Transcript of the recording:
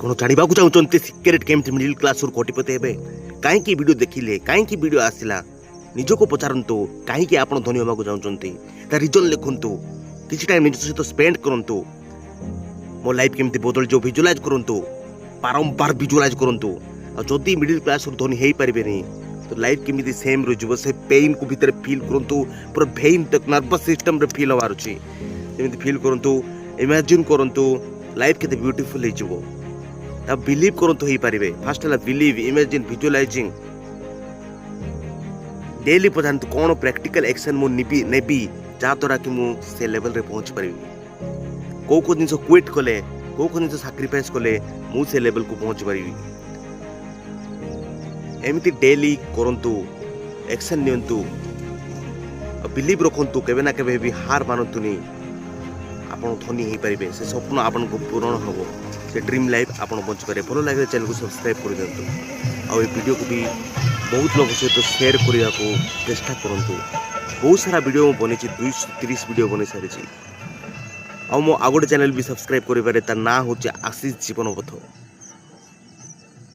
कौन जानवाक चाहते सिक्रेट केमती मिडिल क्लास कोटिपति हे कहीं वीडियो देखिले कहीं वीडियो आसला निजको पचारतु कहीं आप धनी होगा चाहते रिजन लिखु किसी टाइम निज सहित स्पेंड करूँ मो लाइफ केमती बदल जो विजुलाइज करूँ बारंबार विजुलाइज करूँ जदि मिडिल क्लास धनी हो पारे तो लाइफ केमी सेम रही से पेन को भितर फिल करूँ पूरा भेन तक नर्वस सिस्टम फिल हबार अच्छी फिल करूँ इमेजिन करूँ लाइफ के ब्यूटीफुल हो बिलीव करूँ हो पारे फास्ट है बिलीव इमेजिन विजुलाइजिंग डेली पचारतु कौन प्रैक्टिकल एक्शन मुझे नेबी जहाँद्वारा कि मुझे लेवल रे पहुँच पारि कौ जिन क्विट कले कौ जिन साक्रिफाइस कले मुझे लेवल को पहुँच पारि एमती डेली करंतु एक्शन नियंतु बिलीव रखंतु केबे ना केबे भी हार मानतुनी आपण धनी हो पारे से स्वप्न आपन को पूर्ण हम से ड्रीम लाइफ आपन बंच पारे भल लगे चैनल को सब्सक्राइब कर दिंतु आ वीडियो को भी बहुत लोग सहित शेयर करने को चेष्टा करूँ बहुत सारा वीडियो बनी 230 वीडियो बनी सारी आ मो आगोटे चैनल भी सब्सक्राइब करें तार ना हूँ आशीष जीवन पथ।